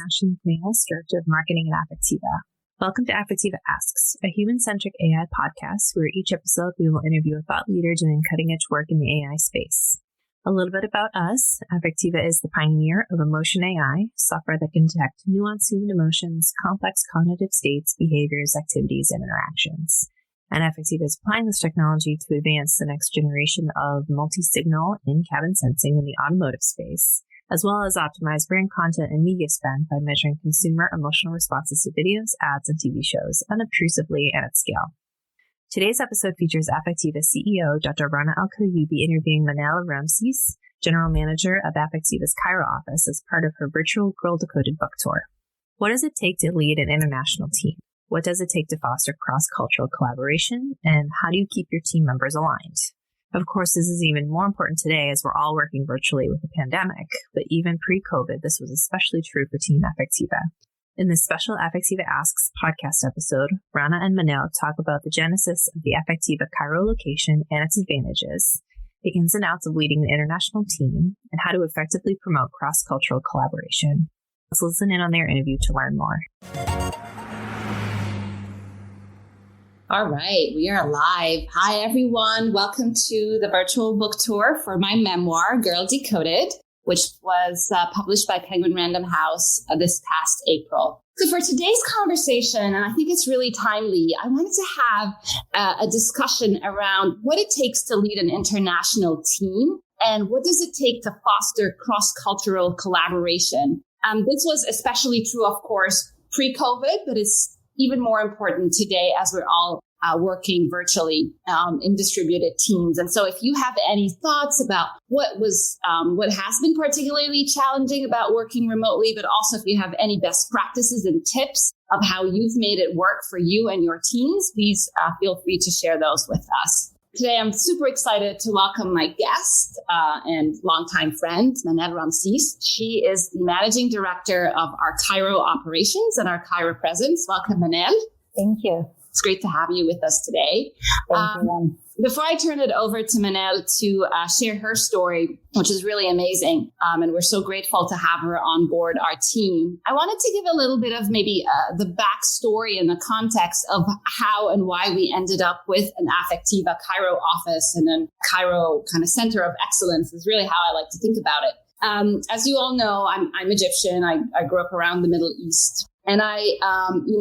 International Finance Director of Marketing at Affectiva. Welcome to Affectiva Asks, a human-centric AI podcast where each episode we will interview a thought leader doing cutting-edge work in the AI space. A little bit about us. Affectiva is the pioneer of emotion AI, software that can detect nuanced human emotions, complex cognitive states, behaviors, activities, and interactions. And Affectiva is applying this technology to advance the next generation of multi-signal in-cabin sensing in the automotive space, as well as optimize brand content and media spend by measuring consumer emotional responses to videos, ads, and TV shows unobtrusively and at scale. Today's episode features Affectiva CEO Dr. Rana Al-Kayoubi interviewing Manal Ramses, General Manager of Affectiva's Cairo office, as part of her virtual Girl Decoded book tour. What does it take to lead an international team? What does it take to foster cross-cultural collaboration? And how do you keep your team members aligned? Of course, this is even more important today as we're all working virtually with the pandemic, but even pre-COVID, this was especially true for Team Affectiva. In this special Affectiva Asks podcast episode, Rana and Manal talk about the genesis of the Affectiva Cairo location and its advantages, the ins and outs of leading an international team, and how to effectively promote cross-cultural collaboration. Let's listen in on their interview to learn more. All right, we are live. Hi, everyone. Welcome to the virtual book tour for my memoir, Girl Decoded, which was published by Penguin Random House this past April. So for today's conversation, and I think it's really timely, I wanted to have a discussion around what it takes to lead an international team and what does it take to foster cross-cultural collaboration. This was especially true, of course, pre-COVID, but it's even more important today as we're all working virtually in distributed teams. And so if you have any thoughts about what has been particularly challenging about working remotely, but also if you have any best practices and tips of how you've made it work for you and your teams, please feel free to share those with us. Today, I'm super excited to welcome my guest and longtime friend, Manal Ramses. She is the managing director of our Cairo operations and our Cairo presence. Welcome, Manal. Thank you. It's great to have you with us today. Thank you. Before I turn it over to Manal to share her story, which is really amazing, and we're so grateful to have her on board our team, I wanted to give a little bit of maybe the backstory and the context of how and why we ended up with an Affectiva Cairo office and a Cairo kind of center of excellence is really how I like to think about it. As you all know, I'm Egyptian. I grew up around the Middle East. And I,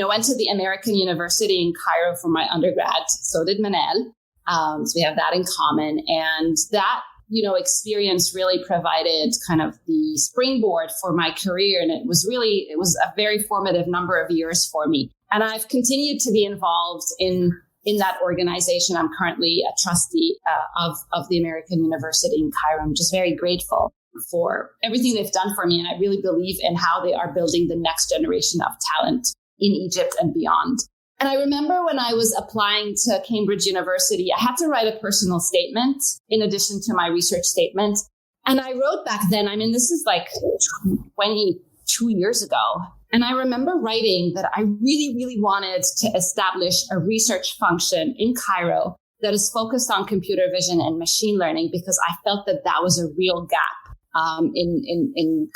went to the American University in Cairo for my undergrad. So did Manal. So we have that in common. And that, experience really provided kind of the springboard for my career. And it was a very formative number of years for me. And I've continued to be involved in that organization. I'm currently a trustee of the American University in Cairo. I'm just very grateful for everything they've done for me. And I really believe in how they are building the next generation of talent in Egypt and beyond. And I remember when I was applying to Cambridge University, I had to write a personal statement in addition to my research statement. And I wrote back then, this is like 22 years ago. And I remember writing that I really, really wanted to establish a research function in Cairo that is focused on computer vision and machine learning, because I felt that was a real gap in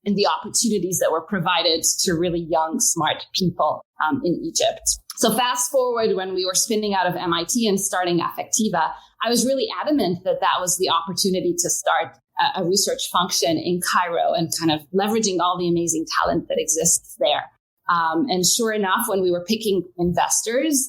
the opportunities that were provided to really young, smart people in Egypt. So fast forward when we were spinning out of MIT and starting Affectiva, I was really adamant that was the opportunity to start a research function in Cairo and kind of leveraging all the amazing talent that exists there. And sure enough, when we were picking investors,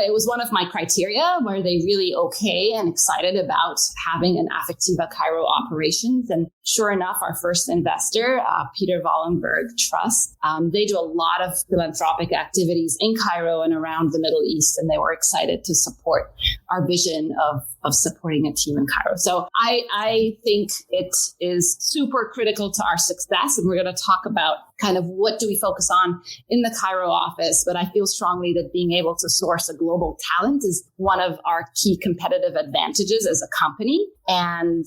it was one of my criteria. Were they really okay and excited about having an Affectiva Cairo operations? And sure enough, our first investor, Peter Wallenberg Trust, they do a lot of philanthropic activities in Cairo and around the Middle East, and they were excited to support our vision of supporting a team in Cairo. So I think it is super critical to our success, and we're going to talk about kind of what do we focus on in the Cairo office. But I feel strongly that being able to source a global talent is one of our key competitive advantages as a company. And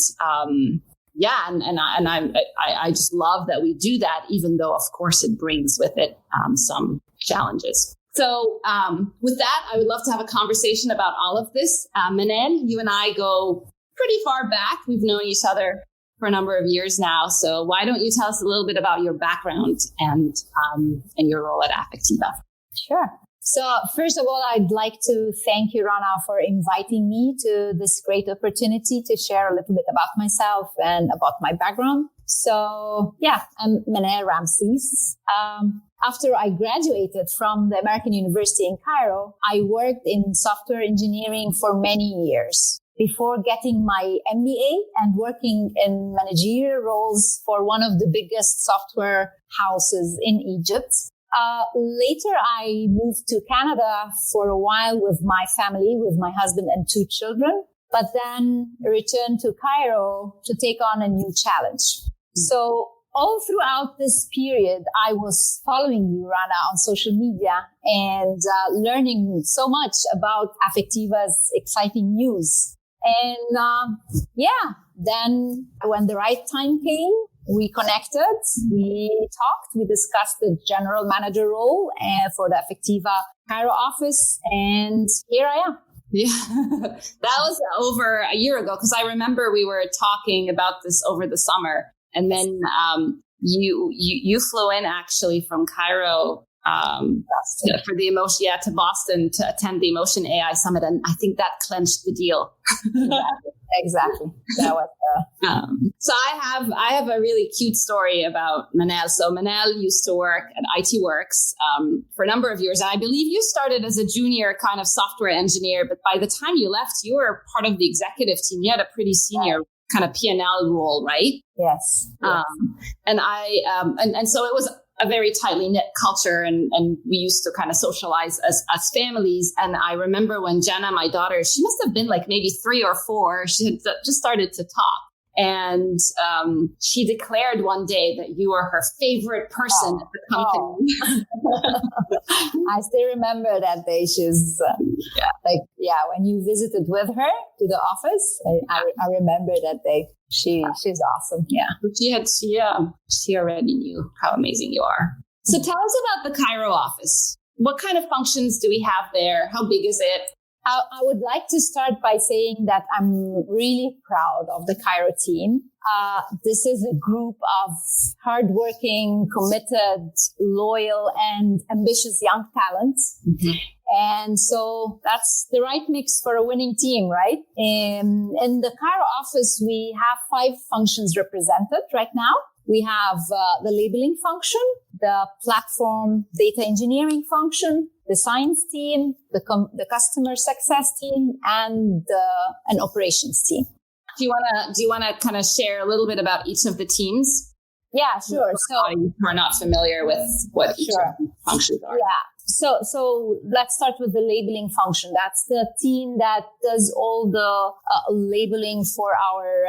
I just love that we do that, even though, of course, it brings with it some challenges. So with that, I would love to have a conversation about all of this. Manal, you and I go pretty far back. We've known each other for a number of years now. So why don't you tell us a little bit about your background and your role at Affectiva? Sure. So first of all, I'd like to thank you, Rana, for inviting me to this great opportunity to share a little bit about myself and about my background. So yeah, I'm Manal Ramses. After I graduated from the American University in Cairo, I worked in software engineering for many years before getting my MBA and working in managerial roles for one of the biggest software houses in Egypt. Later, I moved to Canada for a while with my family, with my husband and 2 children, but then returned to Cairo to take on a new challenge. So all throughout this period, I was following you, Rana, on social media and learning so much about Affectiva's exciting news. And then when the right time came, we connected, we talked, we discussed the general manager role for the Affectiva Cairo office, and here I am. Yeah, that was over a year ago, because I remember we were talking about this over the summer, and then you flew in actually from Cairo for the Emotion, to Boston to attend the Emotion AI Summit, and I think that clenched the deal. Exactly. That was. So I have a really cute story about Manal. So Manal used to work at IT Works for a number of years, and I believe you started as a junior kind of software engineer, but by the time you left, you were part of the executive team. You had a pretty senior kind of P&L role, right? Yes. And so it was a very tightly knit culture, and we used to kind of socialize as families. And I remember when Jenna, my daughter, she must have been like maybe 3 or 4, she had just started to talk. And she declared one day that you were her favorite person at the company. I still remember that day. She's when you visited with her to the office, I remember that day. She's awesome. Yeah. She already knew how amazing you are. So tell us about the Cairo office. What kind of functions do we have there? How big is it? I would like to start by saying that I'm really proud of the Cairo team. This is a group of hardworking, committed, loyal, and ambitious young talents. Mm-hmm. And so that's the right mix for a winning team, right? In the Cairo office, we have 5 functions represented right now. We have the labeling function, the platform data engineering function, the science team, the customer success team, and an operations team. Do you wanna kind of share a little bit about each of the teams? Yeah, sure. So you are not familiar with what each of the functions are. Yeah. So let's start with the labeling function. That's the team that does all the labeling for our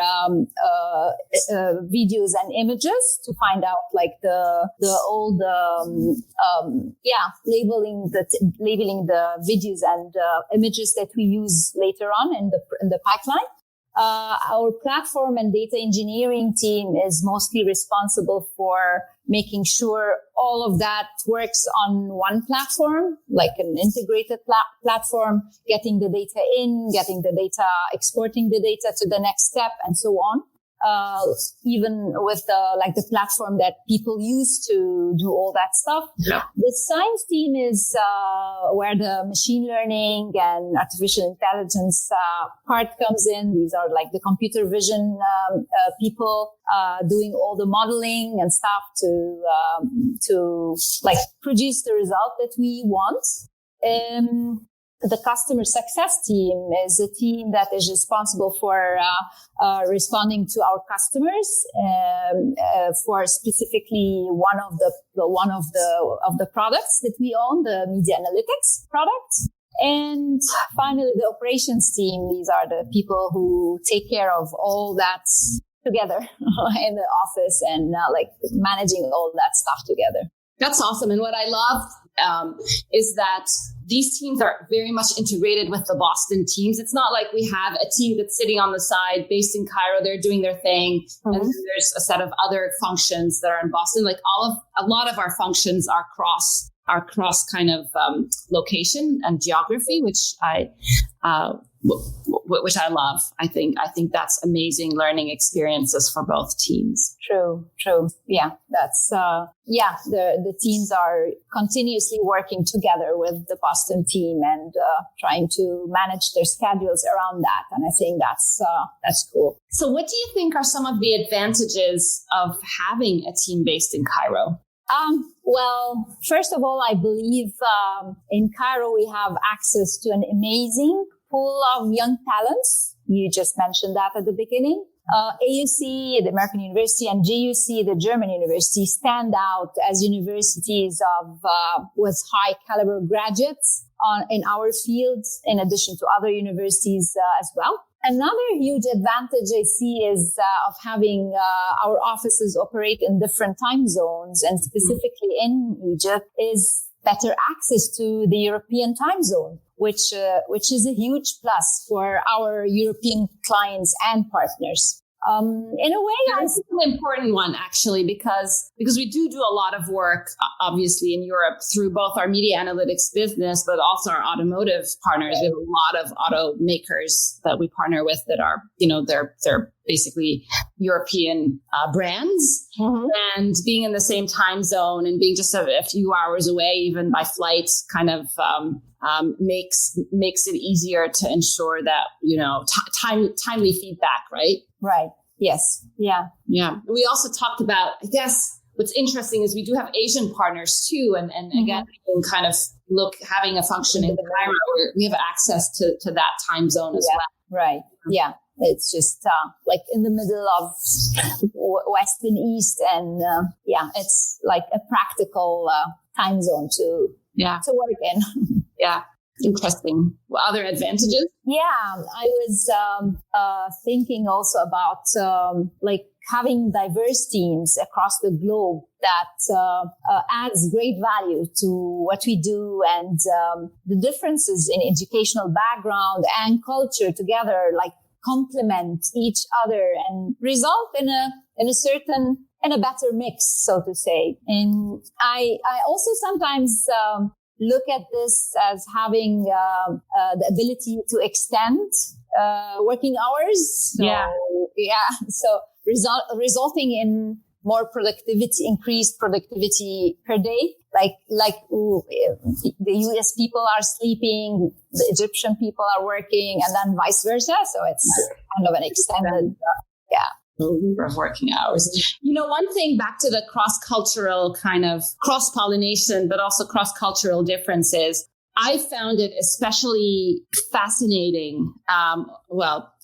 videos and images to find out like labeling the videos and images that we use later on in the pipeline. Our platform and data engineering team is mostly responsible for making sure all of that works on one platform, like an integrated platform, getting the data in, getting the data, exporting the data to the next step, and so on. Even with the platform that people use to do all that stuff. Yeah. The science team is where the machine learning and artificial intelligence part comes in. These are like the computer vision people doing all the modeling and stuff to like produce the result that we want. The customer success team is a team that is responsible for responding to our customers for specifically one of the products that we own, the media analytics products. And finally, the operations team. These are the people who take care of all that together in the office and managing all that stuff together. That's awesome. And what I love is that these teams are very much integrated with the Boston teams. It's not like we have a team that's sitting on the side based in Cairo. They're doing their thing. Mm-hmm. And then there's a set of other functions that are in Boston. Like a lot of our functions are cross kind of location and geography, which which I love. I think that's amazing learning experiences for both teams. True. Yeah, that's the teams are continuously working together with the Boston team and trying to manage their schedules around that. And I think that's cool. So what do you think are some of the advantages of having a team based in Cairo? Well, first of all, I believe in Cairo we have access to an amazing pool of young talents. You just mentioned that at the beginning. AUC, the American University, and JUC, the German University, stand out as universities with high caliber graduates in our fields, in addition to other universities as well. Another huge advantage I see is of having our offices operate in different time zones, and specifically in Egypt, is better access to the European time zone, which is a huge plus for our European clients and partners. In a way, it's an important one, actually, because we do a lot of work, obviously, in Europe through both our media analytics business, but also our automotive partners. We have a lot of automakers that we partner with that are, they're basically European brands. Mm-hmm. And being in the same time zone and being just a few hours away, even by flight, kind of makes it easier to ensure that, timely feedback, right? Right. Yes. Yeah. Yeah. We also talked about, I guess, what's interesting is we do have Asian partners too. And again, we can kind of having a function in Cairo where we have access to that time zone as well. Right. Yeah. It's just like in the middle of West and East. And it's like a practical time zone to work in. Yeah. Interesting. What other advantages? Yeah, I was thinking also about having diverse teams across the globe that adds great value to what we do, and the differences in educational background and culture together complement each other and result in a better mix, so to say. And I also sometimes look at this as having the ability to extend working hours. So resulting in more productivity, increased productivity per day. Like the US people are sleeping, the Egyptian people are working, and then vice versa. So it's kind of an extended, of working hours. One thing back to the cross-cultural kind of cross-pollination, but also cross-cultural differences, I found it especially fascinating.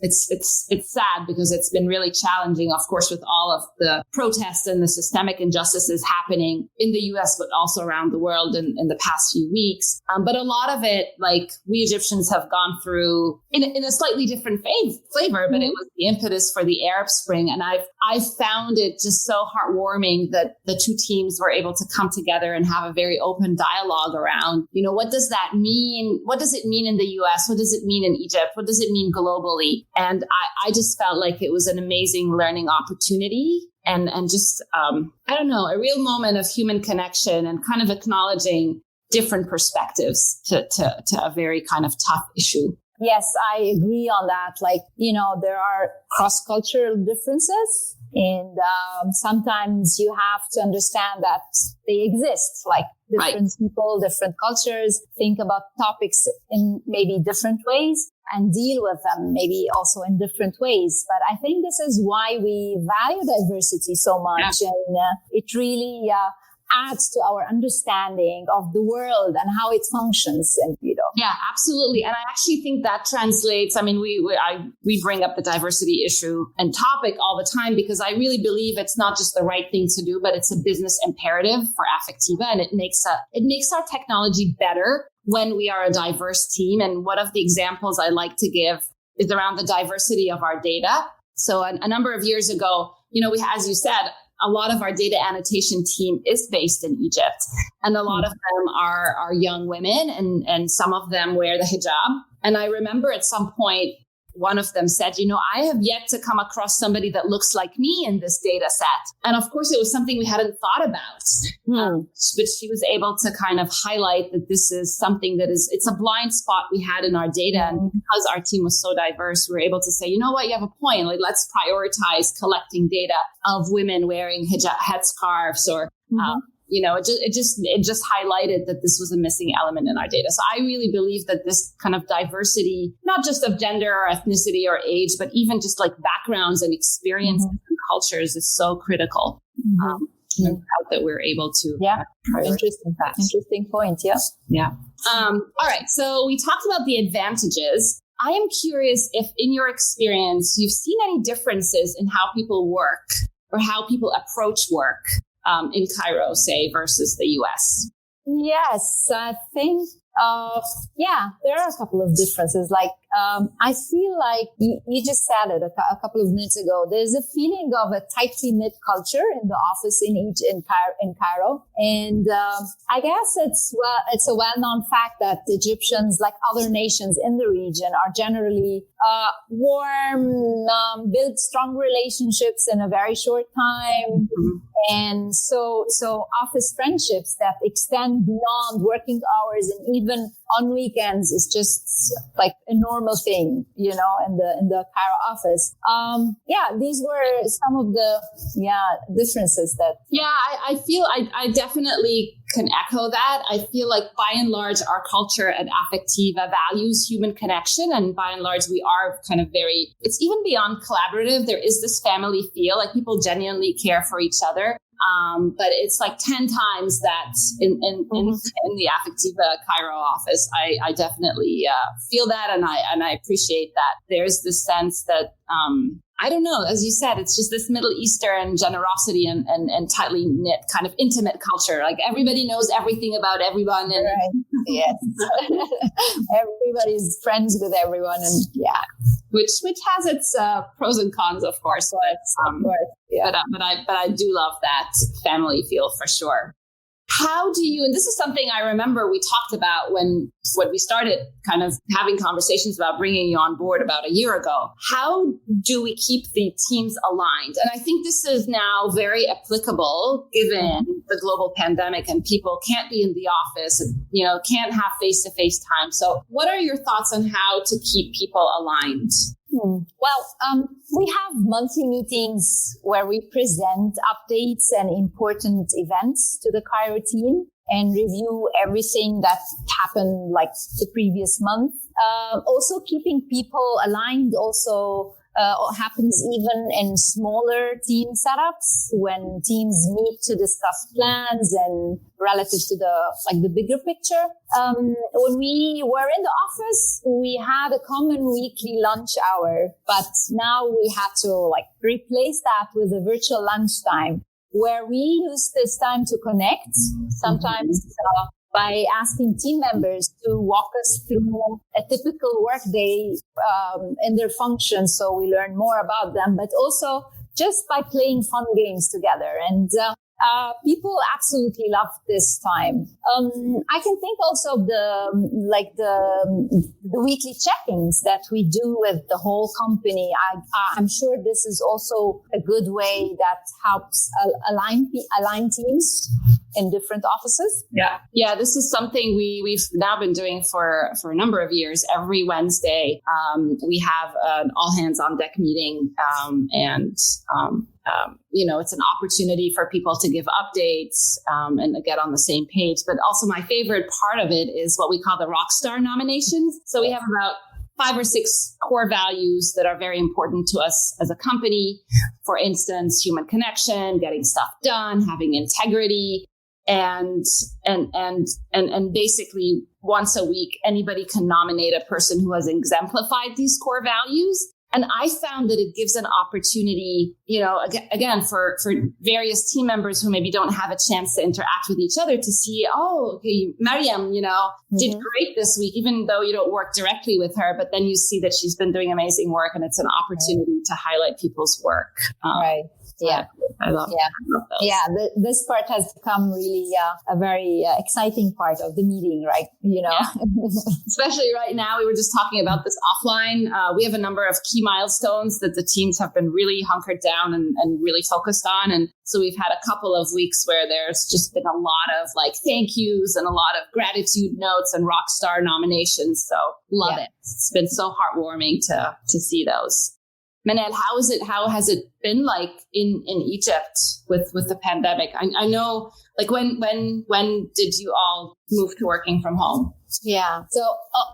It's sad because it's been really challenging, of course, with all of the protests and the systemic injustices happening in the US, but also around the world in the past few weeks. But a lot of it, we Egyptians have gone through in a slightly different flavor, but it was the impetus for the Arab Spring. And I found it just so heartwarming that the two teams were able to come together and have a very open dialogue around, what does that mean? What does it mean in the US? What does it mean in Egypt? What does it mean globally? And I just felt like it was an amazing learning opportunity and just, a real moment of human connection and kind of acknowledging different perspectives to a very kind of tough issue. Yes, I agree on that. There are cross-cultural differences, and sometimes you have to understand that they exist. Different people, different cultures think about topics in maybe different ways and deal with them maybe also in different ways. But I think this is why we value diversity so much, and it really adds to our understanding of the world and how it functions. And yeah, absolutely. And I actually think that translates. I mean, we bring up the diversity issue and topic all the time because I really believe it's not just the right thing to do, but it's a business imperative for Affectiva, and it makes our technology better when we are a diverse team. And one of the examples I like to give is around the diversity of our data. So a number of years ago, we, as you said, a lot of our data annotation team is based in Egypt, and a lot of them are young women, and some of them wear the hijab. And I remember at some point one of them said, I have yet to come across somebody that looks like me in this data set. And of course, it was something we hadn't thought about. But she was able to kind of highlight that this is something that it's a blind spot we had in our data. And because our team was so diverse, we were able to say, you know what, you have a point. Like, let's prioritize collecting data of women wearing headscarves or, it just highlighted that this was a missing element in our data. So I really believe that this kind of diversity, not just of gender or ethnicity or age, but even just like backgrounds and experiences and cultures is so critical. I'm proud that we're able to. Yeah. Interesting point. Yeah. Yeah. All right. So we talked about the advantages. I am curious if in your experience, you've seen any differences in how people work or how people approach work in Cairo, say, versus the US? Yes, I think, there are a couple of differences. Like, I feel like you just said it a couple of minutes ago. There's a feeling of a tightly knit culture in the office in Cairo. And, I guess it's a well-known fact that Egyptians, like other nations in the region, are generally, warm, build strong relationships in a very short time. And so office friendships that extend beyond working hours and even on weekends is just like a normal thing, in the Cairo office. These were some of the differences that. Yeah, I feel I definitely can echo that. I feel like by and large, our culture at Affectiva values human connection. And by and large, we are kind of it's even beyond collaborative. There is this family feel, like people genuinely care for each other. But it's like 10 times that in the Affectiva Cairo office. I definitely feel that, and I appreciate that. There's this sense that I don't know, as you said, it's just this Middle Eastern generosity and tightly knit kind of intimate culture. Like everybody knows everything about everyone, and right. Yes, everybody's friends with everyone, and which has its pros and cons, of course. But but I do love that family feel for sure. How do you, and this is something I remember we talked about when we started kind of having conversations about bringing you on board about a year ago. How do we keep the teams aligned? And I think this is now very applicable given the global pandemic and people can't be in the office, can't have face-to-face time. So what are your thoughts on how to keep people aligned? Well, we have monthly meetings where we present updates and important events to the Cairo team and review everything that happened like the previous month. Also keeping people aligned also happens even in smaller team setups when teams meet to discuss plans and relative to the bigger picture. When we were in the office, we had a common weekly lunch hour, but now we had to replace that with a virtual lunchtime where we use this time to connect, sometimes by asking team members to walk us through a typical workday in their functions so we learn more about them, but also just by playing fun games together. And people absolutely love this time. I can think also of the weekly check-ins that we do with the whole company. I'm sure this is also a good way that helps align teams in different offices. Yeah. This is something we've now been doing for a number of years. Every Wednesday, we have an all hands on deck meeting, it's an opportunity for people to give updates and get on the same page. But also my favorite part of it is what we call the Rockstar nominations. So we have about 5 or 6 core values that are very important to us as a company. For instance, human connection, getting stuff done, having integrity, and basically once a week, anybody can nominate a person who has exemplified these core values. And I found that it gives an opportunity, again, for various team members who maybe don't have a chance to interact with each other to see, Mariam, did great this week, even though you don't work directly with her. But then you see that she's been doing amazing work, and it's an opportunity to highlight people's work. Right. Yeah. I love those. Yeah, this part has become really a very exciting part of the meeting, right? Especially right now, we were just talking about this offline. We have a number of key milestones that the teams have been really hunkered down and really focused on. And so we've had a couple of weeks where there's just been a lot of thank yous and a lot of gratitude notes and rock star nominations. So love it. It's been so heartwarming to see those. Manal, how has it been like in Egypt with the pandemic? I know, when did you all move to working from home? Yeah. So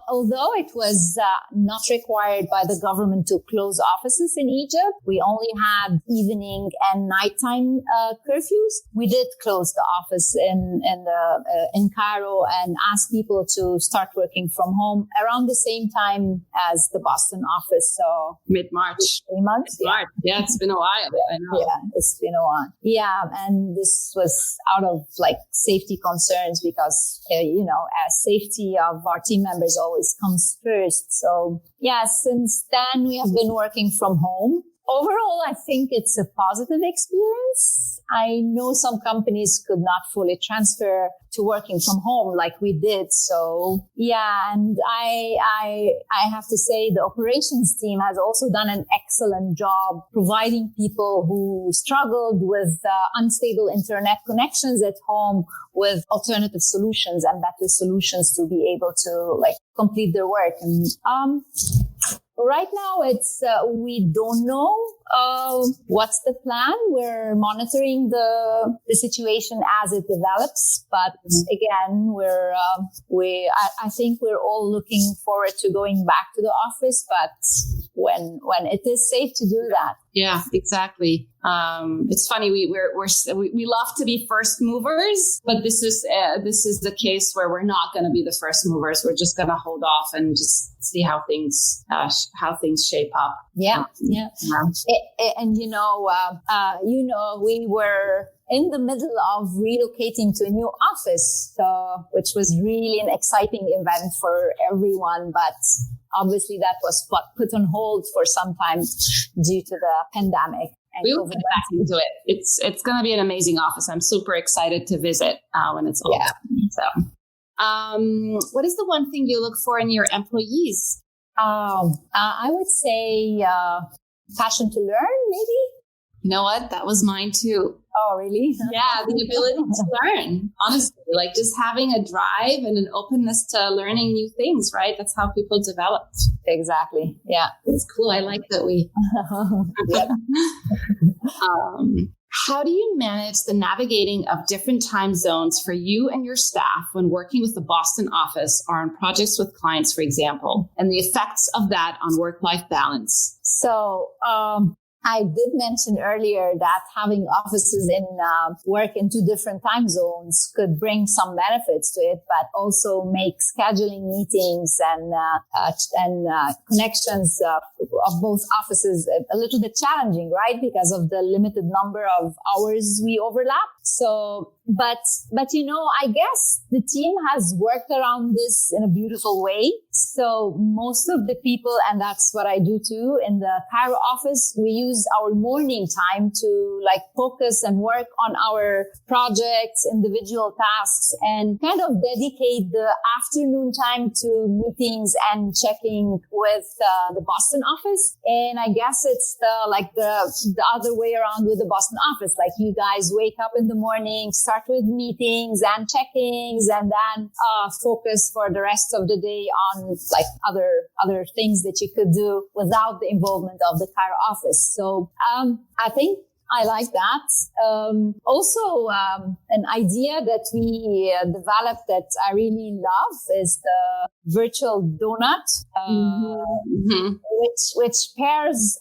although it was not required by the government to close offices in Egypt, we only had evening and nighttime curfews. We did close the office in Cairo and asked people to start working from home around the same time as the Boston office. So mid-March. 3 months. March. Yeah, it's been a while. I know. Yeah, it's been a while. Yeah, and this was out of safety concerns because safety of our team members always comes first. So yeah, since then we have been working from home. Overall, I think it's a positive experience. I know some companies could not fully transfer to working from home like we did. So yeah, and I have to say the operations team has also done an excellent job providing people who struggled with unstable internet connections at home with alternative solutions and better solutions to be able to complete their work. And right now, it's we don't know what's the plan. We're monitoring the situation as it develops, but again, I think we're all looking forward to going back to the office, but when it is safe to do that. Yeah, exactly. It's funny. We love to be first movers, but this is the case where we're not going to be the first movers. We're just going to hold off and just see how things shape up. Yeah. And we were in the middle of relocating to a new office, which was really an exciting event for everyone, but obviously that was put on hold for some time due to the pandemic. We will get back into it. It's going to be an amazing office. I'm super excited to visit when it's all done. So, what is the one thing you look for in your employees? I would say passion to learn, maybe. You know what? That was mine too. Oh, really? Yeah, the ability to learn. Honestly, just having a drive and an openness to learning new things, right? That's how people develop. Exactly. Yeah. It's cool. I like that we... How do you manage the navigating of different time zones for you and your staff when working with the Boston office or on projects with clients, for example, and the effects of that on work-life balance? So, I did mention earlier that having offices work in 2 different time zones could bring some benefits to it, but also make scheduling meetings and connections of both offices a little bit challenging, right? Because of the limited number of hours we overlap. So, but I guess the team has worked around this in a beautiful way. So most of the people, and that's what I do too, in the Cairo office, we use our morning time to focus and work on our projects, individual tasks, and kind of dedicate the afternoon time to meetings and checking with the Boston office. And I guess it's the other way around with the Boston office. You guys wake up in the morning, start with meetings and checkings, and then focus for the rest of the day on other things that you could do without the involvement of the Cairo office. So I think I like that. Also, an idea that we developed that I really love is the virtual donut, which pairs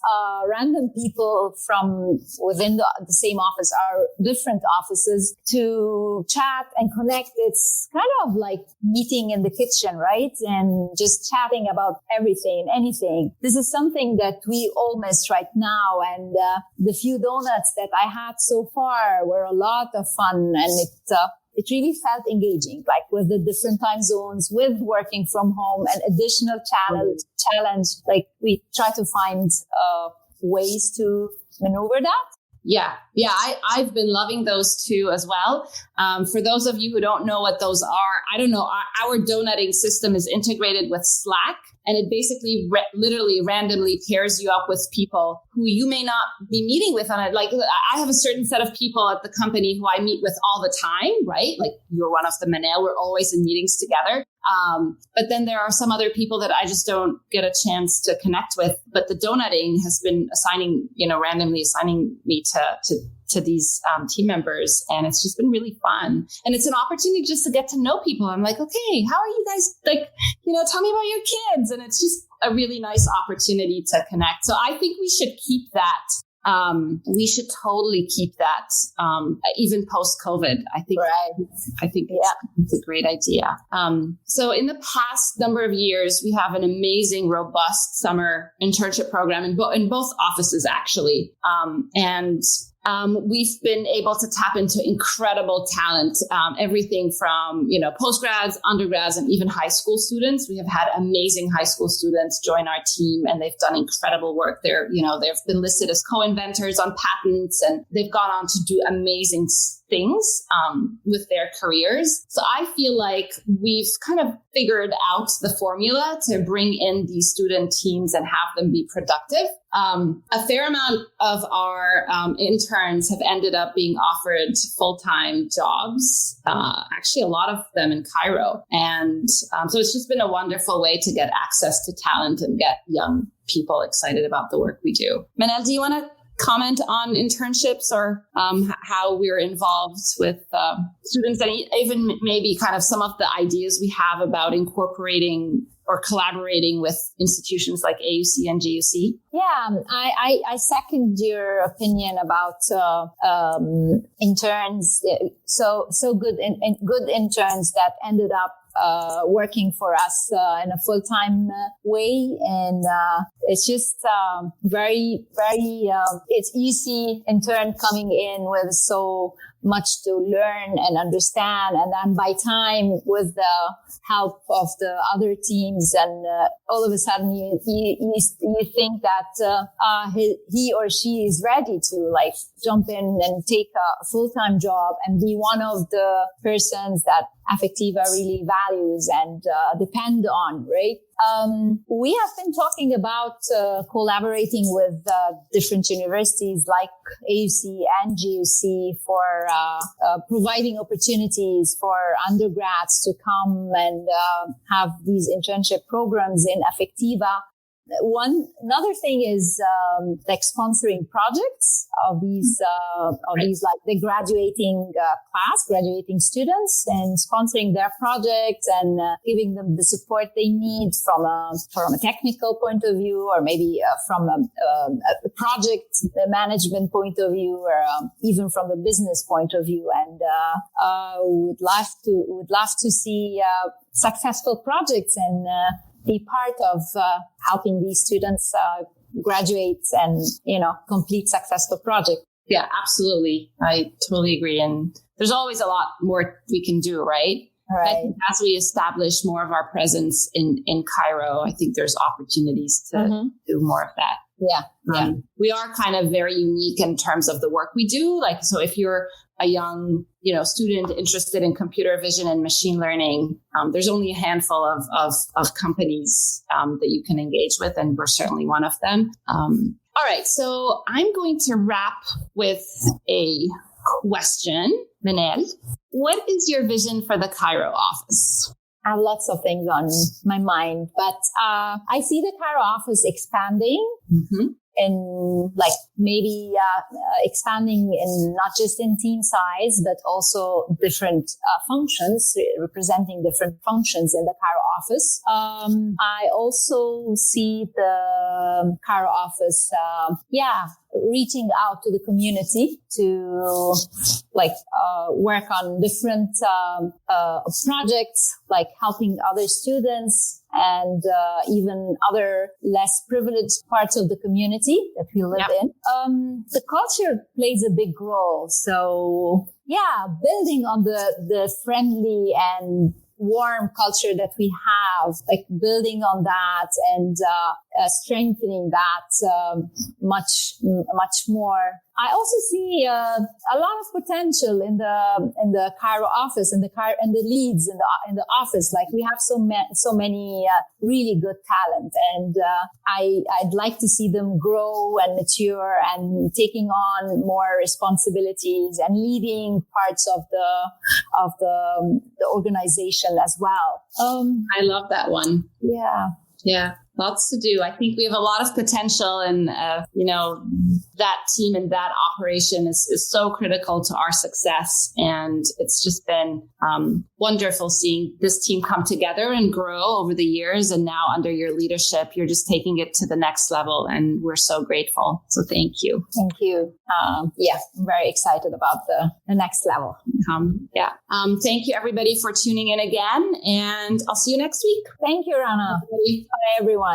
random people from within the same office or different offices to chat and connect. It's kind of like meeting in the kitchen, right? And just chatting about everything and anything. This is something that we all miss right now. And the few donuts that I had so far were a lot of fun, and it really felt engaging, with the different time zones, with working from home, and additional challenge. We try to find ways to maneuver that. Yeah. I've been loving those too as well. For those of you who don't know what those are, I don't know. Our donutting system is integrated with Slack, and it basically literally randomly pairs you up with people who you may not be meeting with on it. Like I have a certain set of people at the company who I meet with all the time, right? Like you're one of them, Manel. We're always in meetings together. But then there are some other people that I just don't get a chance to connect with. But the donutting has been randomly assigning me to these team members. And it's just been really fun. And it's an opportunity just to get to know people. I'm like, okay, how are you guys? Like, tell me about your kids. And it's just a really nice opportunity to connect. So I think we should keep that. We should totally keep that, even post-COVID. I think it's a great idea. So in the past number of years, we have an amazing, robust summer internship program in both offices, actually. We've been able to tap into incredible talent, everything from, postgrads, undergrads, and even high school students. We have had amazing high school students join our team, and they've done incredible work. They've been listed as co-inventors on patents, and they've gone on to do amazing things with their careers. So I feel like we've kind of figured out the formula to bring in these student teams and have them be productive. A fair amount of our interns have ended up being offered full-time jobs, actually a lot of them in Cairo. And so it's just been a wonderful way to get access to talent and get young people excited about the work we do. Manel, do you want to comment on internships or how we're involved with students, and even maybe kind of some of the ideas we have about incorporating or collaborating with institutions like AUC and GUC? Yeah, I second your opinion about interns. So good good interns that ended up working for us in a full-time way. And it's just very, very, it's easy intern coming in with so much to learn and understand. And then by time with the help of the other teams, and all of a sudden you think that he or she is ready to like jump in and take a full-time job and be one of the persons that Affectiva really values and depend on, right? We have been talking about collaborating with different universities like AUC and GUC for providing opportunities for undergrads to come and have these internship programs in Affectiva. Another thing is like sponsoring projects of these like the graduating students, and sponsoring their projects and giving them the support they need from a technical point of view, or maybe from a project management point of view, or even from a business point of view. And would love to see successful projects and be part of helping these students graduate and, complete successful projects. Yeah, absolutely. I totally agree. And there's always a lot more we can do, right? Right. I think as we establish more of our presence in Cairo, I think there's opportunities to do more of that. Yeah. We are kind of very unique in terms of the work we do. Like, so if you're a young, student interested in computer vision and machine learning, there's only a handful of companies that you can engage with, and we're certainly one of them. All right, so I'm going to wrap with a question. Manel, what is your vision for the Cairo office? I have lots of things on my mind, but I see the Cairo office expanding. And like maybe expanding in not just in team size, but also different functions, representing different functions in the Cairo office. I also see the Cairo office, reaching out to the community to like work on different projects, like helping other students and even other less privileged parts of the community that we live in. The culture plays a big role. So building on the friendly and warm culture that we have, like building on that and strengthening that much more. I also see a lot of potential in the Cairo office, and the leads in the office. Like, we have so many really good talent, and I'd like to see them grow and mature and taking on more responsibilities and leading parts of the organization as well. I love that one. Yeah. Lots to do. I think we have a lot of potential, and that team and that operation is so critical to our success. And it's just been wonderful seeing this team come together and grow over the years. And now under your leadership, you're just taking it to the next level, and we're so grateful. So thank you. Thank you. I'm very excited about the next level. Thank you, everybody, for tuning in again, and I'll see you next week. Thank you, Rana. Bye, everyone.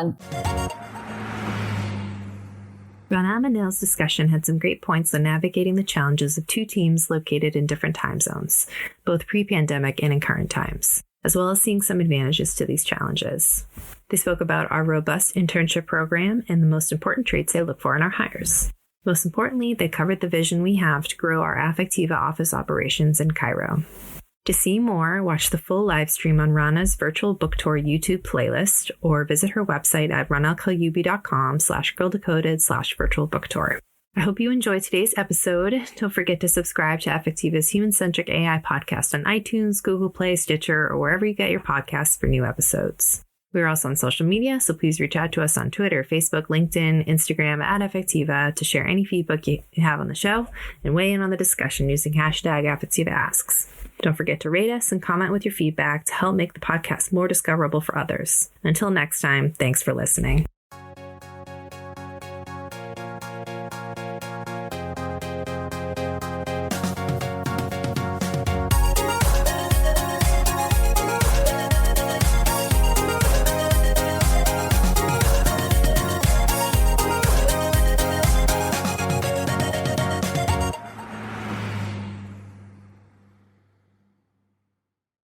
Rana and Manil's discussion had some great points on navigating the challenges of two teams located in different time zones, both pre-pandemic and in current times, as well as seeing some advantages to these challenges. They spoke about our robust internship program and the most important traits they look for in our hires. Most importantly, they covered the vision we have to grow our Affectiva office operations in Cairo. To see more, watch the full live stream on Rana's virtual book tour YouTube playlist, or visit her website at ranalkalyubi.com/girldecoded/virtual book tour. I hope you enjoyed today's episode. Don't forget to subscribe to Affectiva's Human-Centric AI podcast on iTunes, Google Play, Stitcher, or wherever you get your podcasts for new episodes. We're also on social media, so please reach out to us on Twitter, Facebook, LinkedIn, Instagram at Affectiva to share any feedback you have on the show and weigh in on the discussion using hashtag #AffectivaAsks. Don't forget to rate us and comment with your feedback to help make the podcast more discoverable for others. Until next time, thanks for listening.